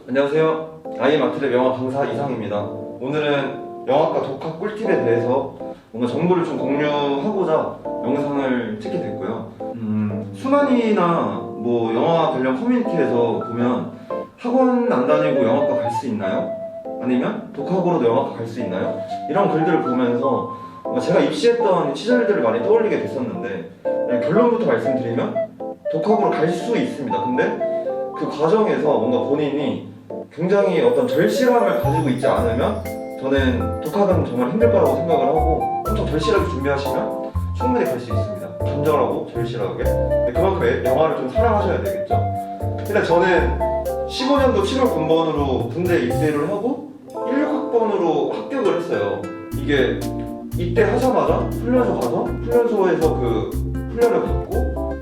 안녕하세요. 아이마트랩 영화 강사 이상입니다. 오늘은 영화과 독학 꿀팁에 대해서 뭔가 정보를 좀 공유하고자 영상을 찍게 됐고요. 수만이나 뭐 영화 관련 커뮤니티에서 보면 학원 안 다니고 영화과 갈 수 있나요? 아니면 독학으로도 영화과 갈 수 있나요? 이런 글들을 보면서 제가 입시했던 시절들을 많이 떠올리게 됐었는데, 결론부터 말씀드리면 독학으로 갈 수 있습니다. 근데 그 과정에서 뭔가 본인이 굉장히 어떤 절실함을 가지고 있지 않으면 저는 독학은 정말 힘들 거라고 생각을 하고, 엄청 절실하게 준비하시면 충분히 갈 수 있습니다. 간절하고 절실하게. 그만큼 영화를 좀 사랑하셔야 되겠죠. 일단 저는 15년도 7월 군번으로 군대 입대를 하고 16학번으로 합격을 했어요. 이게 입대하자마자 훈련소 가서 훈련소에서 그 훈련을 받고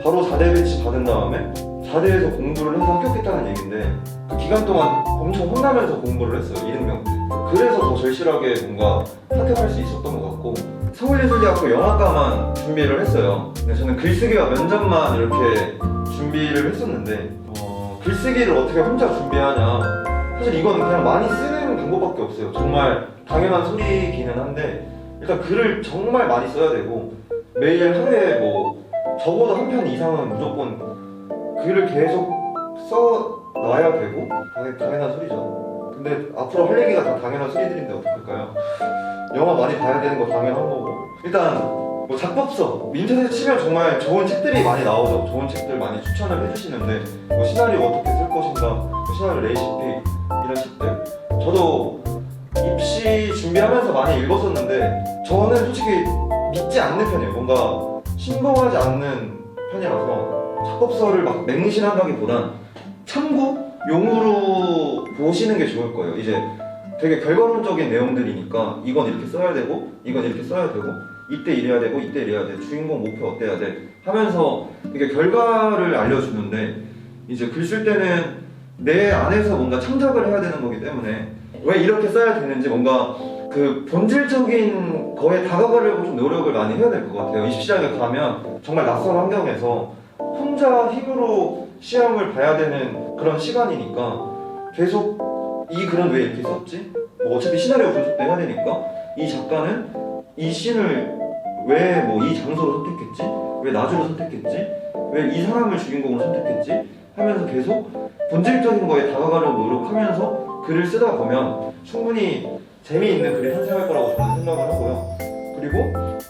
바로 4대 배치 받은 다음에 4대에서 공부를 해서 합격했다는 얘기인데, 그 기간 동안 엄청 혼나면서 공부를 했어요. 1학년 때. 그래서 더 절실하게 뭔가 합격할 수 있었던 것 같고, 서울예술대학교 영화과만 준비를 했어요. 근데 저는 글쓰기와 면접만 이렇게 준비를 했었는데, 글쓰기를 어떻게 혼자 준비하냐, 사실 이건 그냥 많이 쓰는 방법밖에 없어요. 정말 당연한 소리기는 한데, 일단 글을 정말 많이 써야 되고, 매일 하루에 뭐 적어도 한 편 이상은 무조건 글을 계속 써놔야 되고, 당연한 소리죠. 근데 앞으로 할 얘기가 다 당연한 소리들인데 어떡할까요? 영화 많이 봐야 되는 거 당연한 거고, 일단 뭐 작법서, 인터넷에 치면 정말 좋은 책들이 많이 나오죠. 좋은 책들 많이 추천을 해주시는데, 뭐 시나리오 어떻게 쓸 것인가, 뭐 시나리오 레시피, 이런 책들. 저도 입시 준비하면서 많이 읽었었는데, 저는 솔직히 믿지 않는 편이에요. 뭔가 신봉하지 않는 편이라서 작법서를 막 맹신한다기보단 참고용으로 보시는 게 좋을 거예요. 이제 되게 결과론적인 내용들이니까 이건 이렇게 써야 되고, 이건 이렇게 써야 되고, 이때 이래야 되고, 이때 이래야 돼, 주인공 목표 어때야 돼 하면서 이게 결과를 알려주는데, 이제 글 쓸 때는 내 안에서 뭔가 창작을 해야 되는 거기 때문에 왜 이렇게 써야 되는지 뭔가 그 본질적인 거에 다가가려고 좀 노력을 많이 해야 될 것 같아요. 입시장에 가면 정말 낯선 환경에서 혼자 힘으로 시험을 봐야 되는 그런 시간이니까 계속 이 글은 왜 이렇게 썼지? 뭐 어차피 시나리오 분석도 해야 되니까 이 작가는 이 씬을 왜 뭐 이 장소로 선택했지? 왜 나주로 선택했지? 왜 이 사람을 주인공으로 선택했지? 하면서 계속 본질적인 거에 다가가려고 노력하면서 글을 쓰다 보면 충분히 재미있는 글이 탄생할 거라고 저는 생각을 하고요. 그리고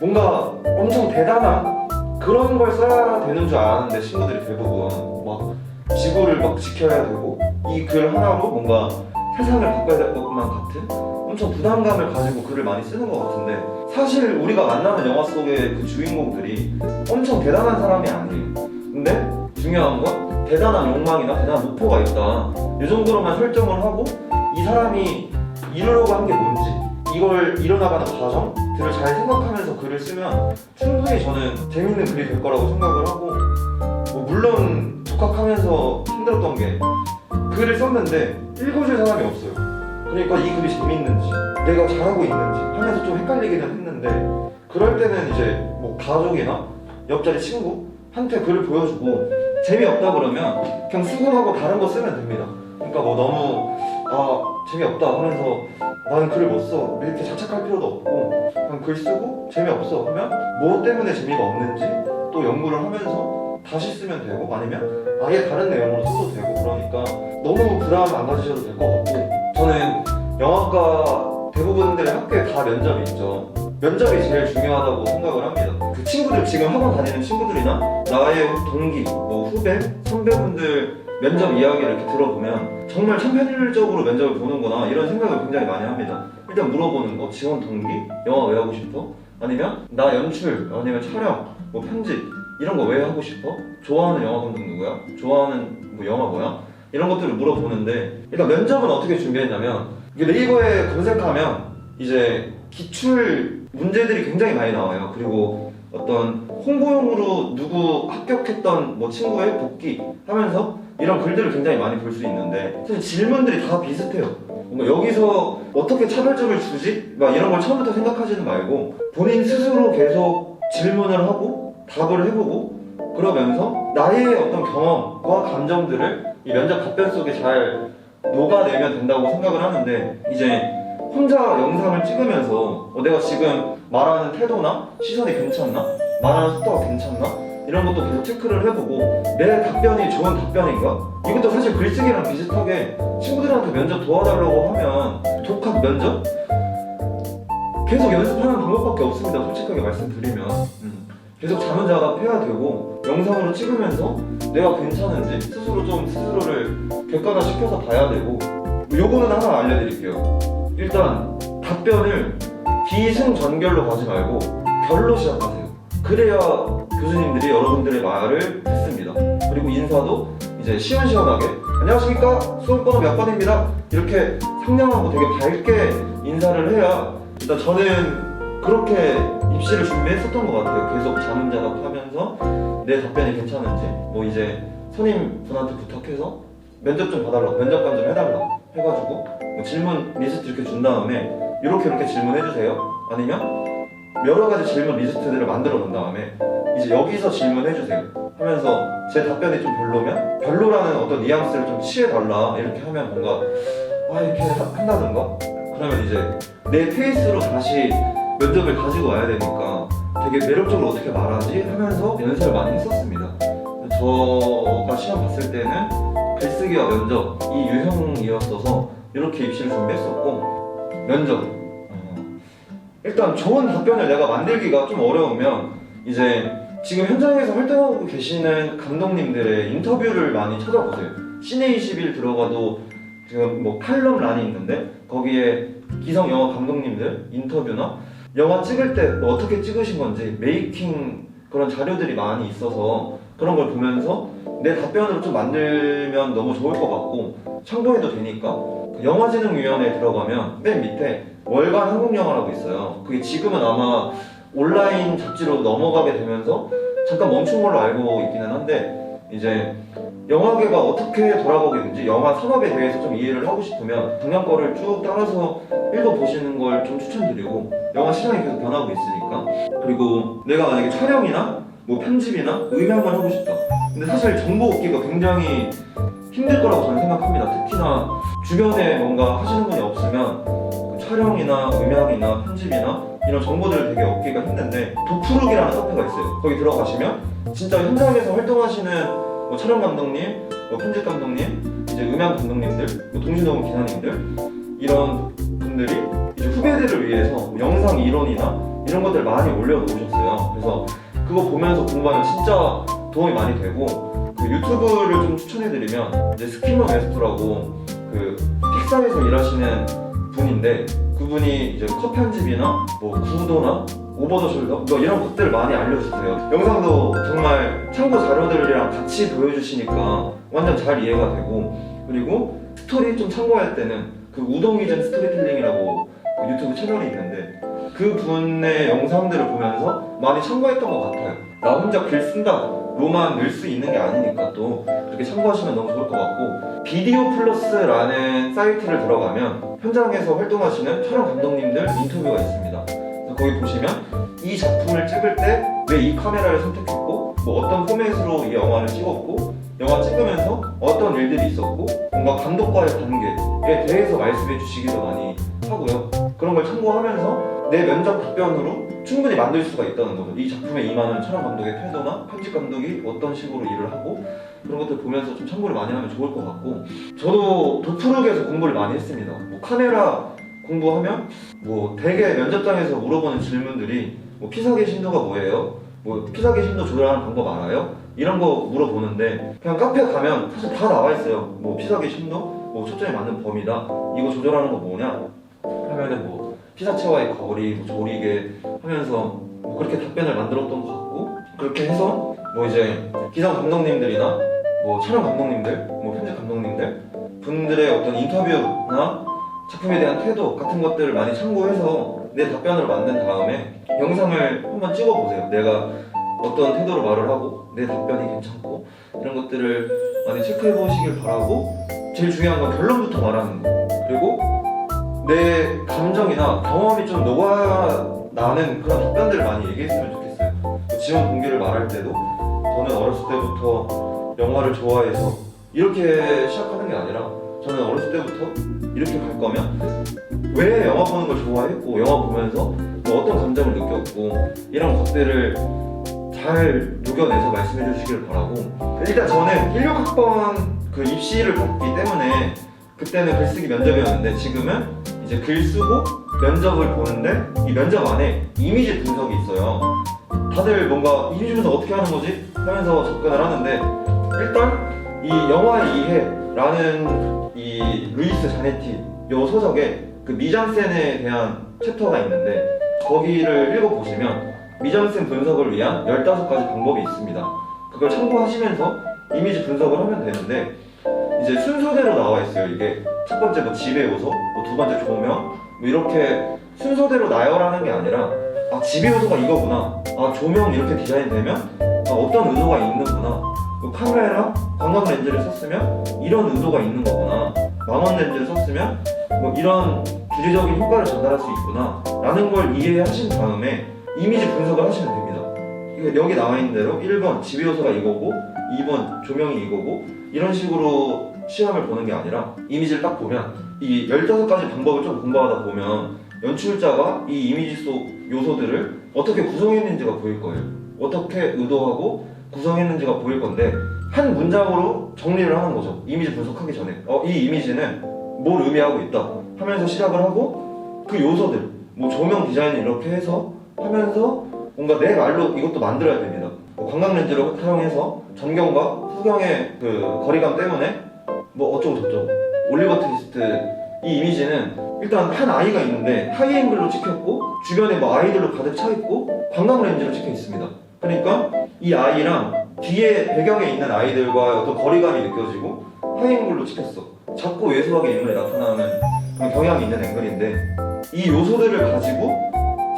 뭔가 엄청 대단한 그런 걸 써야 되는 줄 아는데, 친구들이 대부분 막 지구를 막 지켜야 되고 이 글 하나로 뭔가 세상을 바꿔야 될 것만 같은 엄청 부담감을 가지고 글을 많이 쓰는 것 같은데, 사실 우리가 만나는 영화 속의 그 주인공들이 엄청 대단한 사람이 아니에요. 근데 중요한 건 대단한 욕망이나 대단한 목표가 있다, 이 정도로만 설정을 하고 이 사람이 이루려고 한 게 뭔지, 이걸 이뤄나가는 과정들을 잘 생각하면서 글을 쓰면 충분히 저는 재밌는 글이 될 거라고 생각을 하고, 뭐 물론 독학하면서 힘들었던 게 글을 썼는데 읽어줄 사람이 없어요. 그러니까 이 글이 재밌는지 내가 잘하고 있는지 하면서 좀 헷갈리기는 했는데, 그럴 때는 이제 뭐 가족이나 옆자리 친구한테 글을 보여주고 재미없다 그러면 그냥 수긍하고 다른 거 쓰면 됩니다. 그러니까 뭐 너무 재미없다 하면서 나는 글을 못 써 이렇게 자책할 필요도 없고, 그냥 글 쓰고 재미없어 하면 뭐 때문에 재미가 없는지 또 연구를 하면서 다시 쓰면 되고, 아니면 아예 다른 내용으로 써도 되고, 그러니까 너무 부담 안 가지셔도 될 것 같고, 저는 영화과 대부분들의 학교에 다 면접이 있죠. 면접이 제일 중요하다고 생각을 합니다. 그 친구들, 지금 학원 다니는 친구들이나 나의 동기, 뭐 후배, 선배분들 면접 이야기를 이렇게 들어보면 정말 천편일률적으로 면접을 보는구나 이런 생각을 굉장히 많이 합니다. 일단 물어보는 거, 지원 동기, 영화 왜 하고 싶어? 아니면 나 연출, 아니면 촬영, 뭐 편집 이런 거 왜 하고 싶어? 좋아하는 영화 감독 누구야? 좋아하는 뭐 영화 뭐야? 이런 것들을 물어보는데, 일단 면접은 어떻게 준비했냐면, 이게 네이버에 검색하면 이제 기출 문제들이 굉장히 많이 나와요. 그리고 어떤 홍보용으로 누구 합격했던 뭐 친구의 복귀 하면서 이런 글들을 굉장히 많이 볼 수 있는데, 사실 질문들이 다 비슷해요. 뭔가 여기서 어떻게 차별점을 주지? 막 이런 걸 처음부터 생각하지는 말고 본인 스스로 계속 질문을 하고 답을 해보고, 그러면서 나의 어떤 경험과 감정들을 이 면접 답변 속에 잘 녹아내면 된다고 생각을 하는데, 이제 혼자 영상을 찍으면서 내가 지금 말하는 태도나 시선이 괜찮나? 말하는 속도가 괜찮나? 이런 것도 계속 체크를 해보고 내 답변이 좋은 답변인가? 이것도 사실 글쓰기랑 비슷하게 친구들한테 면접 도와달라고 하면 독학 면접? 계속 연습하는 방법밖에 없습니다. 솔직하게 말씀드리면 계속 자문자답해야 되고 영상으로 찍으면서 내가 괜찮은지 스스로를 객관화시켜서 봐야 되고, 요거는 하나 알려드릴게요. 일단 답변을 기승전결로 가지 말고 결로 시작하세요. 그래야 교수님들이 여러분들의 말을 듣습니다. 그리고 인사도 이제 시원시원하게 안녕하십니까, 수험 번호 몇 번입니다, 이렇게 상냥하고 되게 밝게 인사를 해야, 일단 저는 그렇게 입시를 준비했었던 것 같아요. 계속 자문자답하면서 내 답변이 괜찮은지, 뭐 이제 선임분한테 부탁해서 면접 좀 봐달라, 면접관 좀 해달라 해가지고 뭐 질문 리스트 이렇게 준 다음에 이렇게 질문해주세요, 아니면 여러 가지 질문 리스트들을 만들어 놓은 다음에 이제 여기서 질문해주세요 하면서 제 답변이 좀 별로면 별로라는 어떤 뉘앙스를 좀 취해달라 이렇게 하면 뭔가 이렇게 한다던가, 그러면 이제 내 페이스로 다시 면접을 가지고 와야 되니까 되게 매력적으로 어떻게 말하지 하면서 연습을 많이 했었습니다. 저가 시험 봤을 때는 글쓰기와 면접 이 유형이었어서 이렇게 입시를 준비했었고, 면접 일단 좋은 답변을 내가 만들기가 좀 어려우면 이제 지금 현장에서 활동하고 계시는 감독님들의 인터뷰를 많이 찾아보세요. 시내21 들어가도 지금 뭐 칼럼란이 있는데 거기에 기성 영화 감독님들 인터뷰나 영화 찍을 때 뭐 어떻게 찍으신 건지 메이킹 그런 자료들이 많이 있어서 그런 걸 보면서 내 답변으로 좀 만들면 너무 좋을 것 같고, 참고해도 되니까 영화진흥위원회에 들어가면 맨 밑에 월간 한국영화라고 있어요. 그게 지금은 아마 온라인 잡지로 넘어가게 되면서 잠깐 멈춘 걸로 알고 있기는 한데, 이제 영화계가 어떻게 돌아가고 있는지 영화 산업에 대해서 좀 이해를 하고 싶으면 작년 거를 쭉 따라서 읽어보시는 걸 좀 추천드리고, 영화 시장이 계속 변하고 있으니까. 그리고 내가 만약에 촬영이나 뭐 편집이나 음향만 하고 싶다, 근데 사실 정보 얻기가 굉장히 힘들 거라고 저는 생각합니다. 특히나 주변에 뭔가 하시는 분이 없으면 촬영이나 음향이나 편집이나 이런 정보들을 되게 얻기가 힘든데, 도프룩이라는 카페가 있어요. 거기 들어가시면 진짜 현장에서 활동하시는 뭐 촬영 감독님, 뭐 편집 감독님, 이제 음향 감독님들, 뭐 동시녹음 기사님들, 이런 분들이 이제 후배들을 위해서 뭐 영상 이론이나 이런 것들 많이 올려놓으셨어요. 그래서 그거 보면서 공부하면 진짜 도움이 많이 되고, 그 유튜브를 좀 추천해드리면 이제 스키머 웨스트라고 그 픽사에서 일하시는 분인데, 그분이 이제 컷 편집이나 뭐 구도나 오버 더 숄더 뭐 이런 것들을 많이 알려주세요. 영상도 정말 참고 자료들이랑 같이 보여주시니까 완전 잘 이해가 되고, 그리고 스토리 좀 참고할 때는 그 우동이젠 스토리텔링이라고 그 유튜브 채널이 있는데 그 분의 영상들을 보면서 많이 참고했던 것 같아요. 나 혼자 글 쓴다로만 늘 수 있는 게 아니니까 또 그렇게 참고하시면 너무 좋을 것 같고, 비디오 플러스라는 사이트를 들어가면 현장에서 활동하시는 촬영 감독님들 인터뷰가 있습니다. 그래서 거기 보시면 이 작품을 찍을 때 왜 이 카메라를 선택했고, 뭐 어떤 포맷으로 이 영화를 찍었고, 영화 찍으면서 어떤 일들이 있었고, 뭔가 감독과의 관계에 대해서 말씀해 주시기도 많이 하고요. 그런 걸 참고하면서 내 면접 답변으로 충분히 만들 수가 있다는 거죠. 이 작품에 임하는 촬영 감독의 태도나 편집 감독이 어떤 식으로 일을 하고, 그런 것들 보면서 좀 참고를 많이 하면 좋을 것 같고, 저도 도프룩에서 공부를 많이 했습니다. 뭐 카메라 공부하면 뭐 되게 면접장에서 물어보는 질문들이 뭐 피사계 심도가 뭐예요? 뭐 피사계 심도 조절하는 방법 알아요? 이런 거 물어보는데 그냥 카페 가면 사실 다 나와 있어요. 뭐 피사계 심도, 뭐 초점이 맞는 범위다, 이거 조절하는 거 뭐냐 하면은 뭐 피사체와의 거리, 뭐 조리개 하면서 뭐 그렇게 답변을 만들었던 것 같고, 그렇게 해서 뭐 이제 기상 감독님들이나 뭐 촬영 감독님들, 뭐 편집 감독님들 분들의 어떤 인터뷰나 작품에 대한 태도 같은 것들을 많이 참고해서 내 답변을 만든 다음에 영상을 한번 찍어보세요. 내가 어떤 태도로 말을 하고 내 답변이 괜찮고 이런 것들을 많이 체크해 보시길 바라고, 제일 중요한 건 결론부터 말하는 거, 그리고 내 감정이나 경험이 좀 녹아나는 그런 답변들을 많이 얘기했으면 좋겠어요. 지원 동기를 말할 때도 저는 어렸을 때부터 영화를 좋아해서 이렇게 시작하는 게 아니라 저는 어렸을 때부터 이렇게 갈 거면 왜 영화 보는 걸 좋아했고 영화 보면서 뭐 어떤 감정을 느꼈고 이런 것들을 잘 녹여내서 말씀해 주시길 바라고, 일단 저는 16학번 그 입시를 봤기 때문에 그때는 글쓰기 면접이었는데 지금은 이제 글 쓰고 면접을 보는데 이 면접 안에 이미지 분석이 있어요. 다들 뭔가 이미지 분석 어떻게 하는 거지? 하면서 접근을 하는데 일단 이 영화의 이해라는 이 루이스 자네티 요 소설에 그 미장센에 대한 챕터가 있는데 거기를 읽어보시면 미장센 분석을 위한 15가지 방법이 있습니다. 그걸 참고하시면서 이미지 분석을 하면 되는데 이제 순서대로 나와 있어요. 이게 첫 번째 뭐 지배 요소, 뭐 두 번째 조명, 뭐 이렇게 순서대로 나열하는 게 아니라 아 지배 요소가 이거구나, 아 조명 이렇게 디자인되면 아, 어떤 의도가 있는구나, 뭐 카메라, 광각 렌즈를 썼으면 이런 의도가 있는 거구나, 망원 렌즈를 썼으면 뭐 이런 주제적인 효과를 전달할 수 있구나 라는 걸 이해하신 다음에 이미지 분석을 하시면 됩니다. 이게 여기 나와 있는 대로 1번 지배 요소가 이거고 2번 조명이 이거고 이런 식으로 시험을 보는 게 아니라 이미지를 딱 보면 이 15가지 방법을 좀 공부하다 보면 연출자가 이 이미지 속 요소들을 어떻게 구성했는지가 보일 거예요. 어떻게 의도하고 구성했는지가 보일 건데 한 문장으로 정리를 하는 거죠. 이미지 분석하기 전에 이 이미지는 뭘 의미하고 있다 하면서 시작을 하고 그 요소들 뭐 조명 디자인을 이렇게 해서 하면서 뭔가 내 말로 이것도 만들어야 됩니다. 광각 렌즈를 사용해서 전경과 후경의 그 거리감 때문에 뭐 어쩌고 저쩌고 올리버 트위스트 이 이미지는 일단 한 아이가 있는데 하이앵글로 찍혔고 주변에 뭐 아이들로 가득 차 있고 광각 렌즈로 찍혀 있습니다. 그러니까 이 아이랑 뒤에 배경에 있는 아이들과 어떤 거리감이 느껴지고 하이앵글로 찍혔어. 작고 왜소하게 인물이 나타나는 그런 경향이 있는 앵글인데 이 요소들을 가지고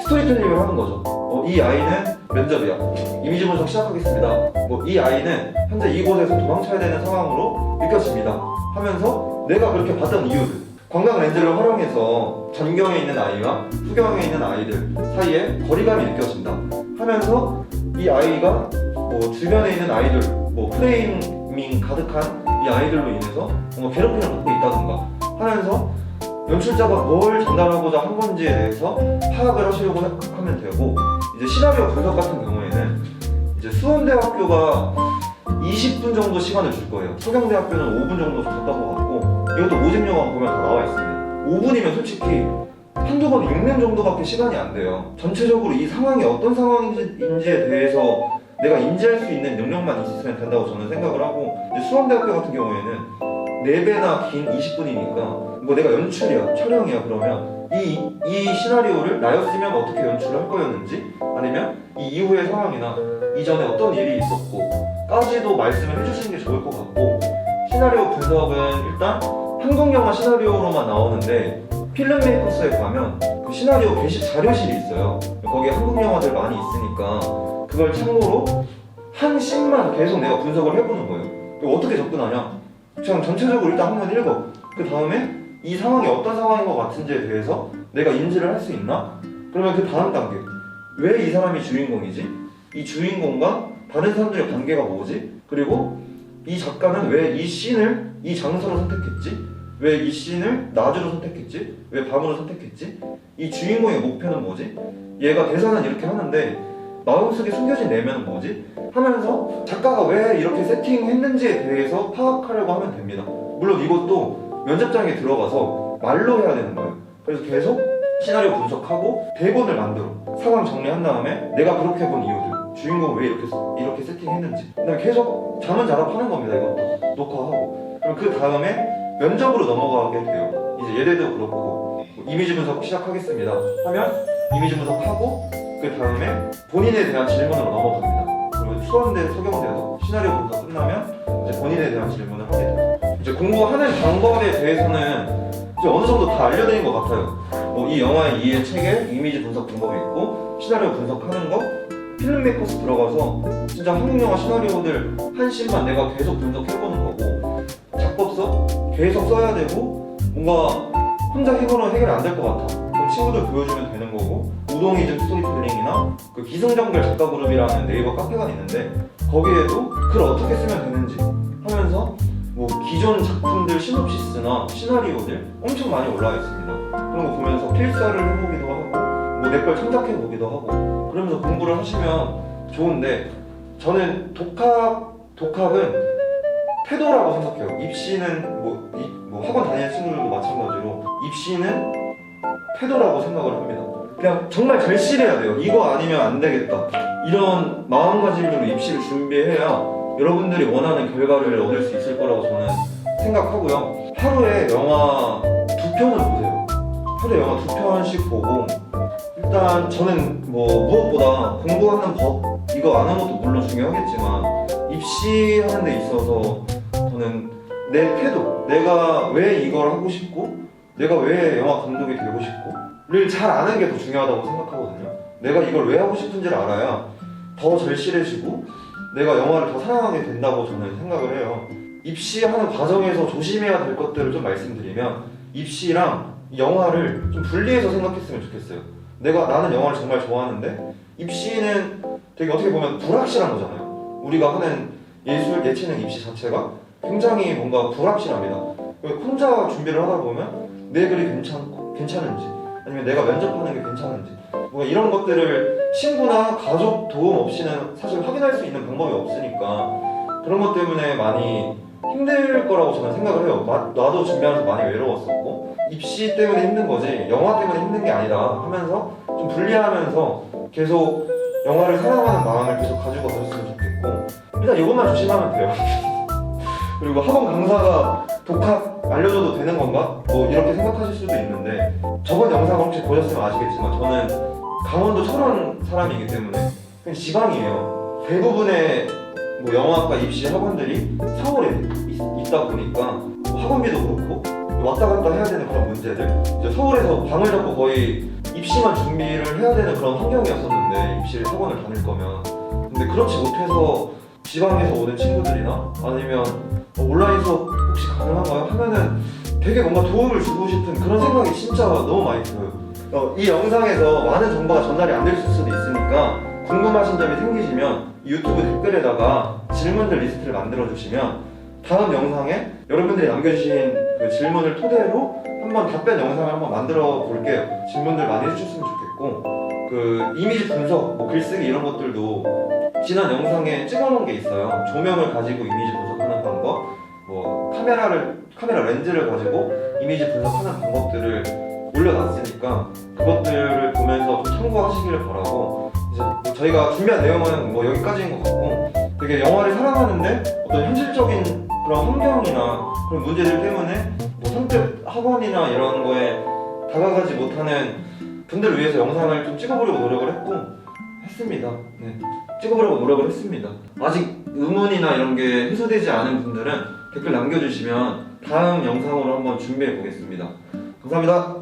스토리텔링을 하는 거죠. 이 아이는 면접이야. 이미지 분석 시작하겠습니다. 뭐 이 아이는 현재 이곳에서 도망쳐야 되는 상황으로 느껴집니다. 하면서 내가 그렇게 봤던 이유들, 광각 렌즈를 활용해서 전경에 있는 아이와 후경에 있는 아이들 사이에 거리감이 느껴진다. 하면서 이 아이가 뭐 주변에 있는 아이들, 뭐 프레이밍 가득한 이 아이들로 인해서 뭔가 괴롭힘을 받고 있다던가 하면서 연출자가 뭘 전달하고자 한 건지에 대해서 파악을 하시려고 하면 되고, 이제 시나리오 분석 같은 경우에는 이제 수원대학교가 20분 정도 시간을 줄 거예요. 서경대학교는 5분 정도 줬던 것 같고 이것도 모집요강 보면 다 나와 있습니다. 5분이면 솔직히 한두 번 읽는 정도밖에 시간이 안 돼요. 전체적으로 이 상황이 어떤 상황인지에 대해서 내가 인지할 수 있는 능력만 있으면 된다고 저는 생각을 하고, 이제 수원대학교 같은 경우에는 4배나 긴 20분이니까 뭐 내가 연출이야, 촬영이야 그러면 이 시나리오를 나였으면 어떻게 연출을 할 거였는지 아니면 이 이후의 상황이나 이전에 어떤 일이 있었고 까지도 말씀을 해주시는 게 좋을 것 같고, 시나리오 분석은 일단 한국 영화 시나리오로만 나오는데 필름메이커스에 가면 그 시나리오 게시 자료실이 있어요. 거기에 한국 영화들 많이 있으니까 그걸 참고로 한 씬만 계속 내가 분석을 해보는 거예요. 이거 어떻게 접근하냐? 그냥 전체적으로 일단 한번 읽어. 그 다음에 이 상황이 어떤 상황인 것 같은지에 대해서 내가 인지를 할 수 있나? 그러면 그 다음 단계, 왜 이 사람이 주인공이지? 이 주인공과 다른 사람들의 관계가 뭐지? 그리고 이 작가는 왜 이 씬을 이 장소로 선택했지? 왜 이 씬을 낮으로 선택했지? 왜 밤으로 선택했지? 이 주인공의 목표는 뭐지? 얘가 대사는 이렇게 하는데 마음속에 숨겨진 내면은 뭐지? 하면서 작가가 왜 이렇게 세팅했는지에 대해서 파악하려고 하면 됩니다. 물론 이것도 면접장에 들어가서 말로 해야 되는 거예요. 그래서 계속 시나리오 분석하고 대본을 만들어 상황 정리한 다음에 내가 그렇게 본 이유들, 주인공을 왜 이렇게 세팅했는지, 그다음에 계속 자문자답하는 겁니다. 이것도 녹화하고. 그럼 그 다음에 면접으로 넘어가게 돼요. 이제 예대도 그렇고 이미지 분석 시작하겠습니다 하면 이미지 분석하고 그 다음에 본인에 대한 질문으로 넘어갑니다. 그리고 수원대, 서경대도 시나리오 분석 끝나면 이제 본인에 대한 질문을 하게 돼요. 이제 공부하는 방법에 대해서는 이제 어느 정도 다 알려드린 것 같아요. 뭐 이 영화의 이해 체계, 이미지 분석 방법이 있고 시나리오 분석하는 거, 필름메이커스 들어가서 진짜 한국 영화 시나리오들 한 씬만 내가 계속 분석해보는 거고, 작법서 계속 써야 되고 뭔가 혼자 해보면 해결이 안 될 것 같아. 그럼 친구들 보여주면 되는 거고, 우동이즘 스토리텔링이나 그 기승전결 작가그룹이라는 네이버 카페가 있는데 거기에도 글 어떻게 쓰면 되는지 하면서 뭐 기존 작품들 시놉시스나 시나리오들 엄청 많이 올라와 있습니다. 그런 거 보면서 필사를 해보기도 하고 뭐 내 걸 참작해 보기도 하고 그러면서 공부를 하시면 좋은데, 저는 독학은 태도라고 생각해요. 입시는 뭐 학원 다니는 친구들도 마찬가지로 입시는 태도라고 생각을 합니다. 그냥 정말 절실해야 돼요. 이거 아니면 안 되겠다, 이런 마음가짐으로 입시를 준비해야 여러분들이 원하는 결과를 얻을 수 있을 거라고 저는 생각하고요. 하루에 영화 2편을 보세요. 하루에 영화 2편씩 보고, 일단 저는 뭐 무엇보다 공부하는 법 이거 아는 것도 물론 중요하겠지만 입시하는 데 있어서 저는 내 태도, 내가 왜 이걸 하고 싶고 내가 왜 영화 감독이 되고 싶고를 잘 아는 게 더 중요하다고 생각하거든요. 내가 이걸 왜 하고 싶은지를 알아야 더 절실해지고 내가 영화를 더 사랑하게 된다고 저는 생각을 해요. 입시하는 과정에서 조심해야 될 것들을 좀 말씀드리면, 입시랑 영화를 좀 분리해서 생각했으면 좋겠어요. 나는 영화를 정말 좋아하는데 입시는 되게 어떻게 보면 불확실한 거잖아요. 우리가 하는 예술, 예체능 입시 자체가 굉장히 뭔가 불확실합니다. 혼자 준비를 하다 보면 내 글이 괜찮은지 아니면 내가 면접하는 게 괜찮은지 뭔가 이런 것들을 친구나 가족 도움 없이는 사실 확인할 수 있는 방법이 없으니까 그런 것 때문에 많이 힘들 거라고 저는 생각을 해요. 나도 준비하면서 많이 외로웠었고 입시 때문에 힘든 거지 영화 때문에 힘든 게 아니다 하면서 좀 분리하면서 계속 영화를 사랑하는 마음을 계속 가지고 가셨으면 좋겠고, 일단 이것만 조심하면 돼요. 그리고 학원 강사가 독학 알려줘도 되는 건가? 뭐 이렇게 생각하실 수도 있는데, 저번 영상을 혹시 보셨으면 아시겠지만 저는 강원도 철원 사람이기 때문에 그냥 지방이에요. 대부분의 뭐 영화과 입시 학원들이 서울에 있다 보니까 학원비도 그렇고 왔다 갔다 해야 되는 그런 문제들, 이제 서울에서 방을 잡고 거의 입시만 준비를 해야 되는 그런 환경이었었는데, 입시 학원을 다닐 거면. 근데 그렇지 못해서 지방에서 오는 친구들이나 아니면 온라인 수업 혹시 가능한가요? 하면은 되게 뭔가 도움을 주고 싶은 그런 생각이 진짜 너무 많이 들어요. 이 영상에서 많은 정보가 전달이 안 될 수도 있으니까 궁금하신 점이 생기시면 유튜브 댓글에다가 질문들 리스트를 만들어 주시면 다음 영상에 여러분들이 남겨주신 그 질문을 토대로 한번 답변 영상을 한번 만들어 볼게요. 질문들 많이 해주셨으면 좋겠고, 그 이미지 분석, 뭐 글쓰기 이런 것들도 지난 영상에 찍어놓은 게 있어요. 조명을 가지고 이미지 분석하는 방법, 뭐 카메라 렌즈를 가지고 이미지 분석하는 방법들을 올려놨으니까 그것들을 보면서 좀 참고하시기를 바라고, 이제 뭐 저희가 준비한 내용은 뭐 여기까지인 것 같고, 되게 영화를 사랑하는데 어떤 현실적인 그런 환경이나 그런 문제들 때문에 뭐 선택 학원이나 이런 거에 다가가지 못하는 분들을 위해서 영상을 좀 찍어보려고 노력을 했습니다. 네, 찍어보려고 노력을 했습니다. 아직 의문이나 이런 게 해소되지 않은 분들은 댓글 남겨주시면 다음 영상으로 한번 준비해 보겠습니다. 감사합니다.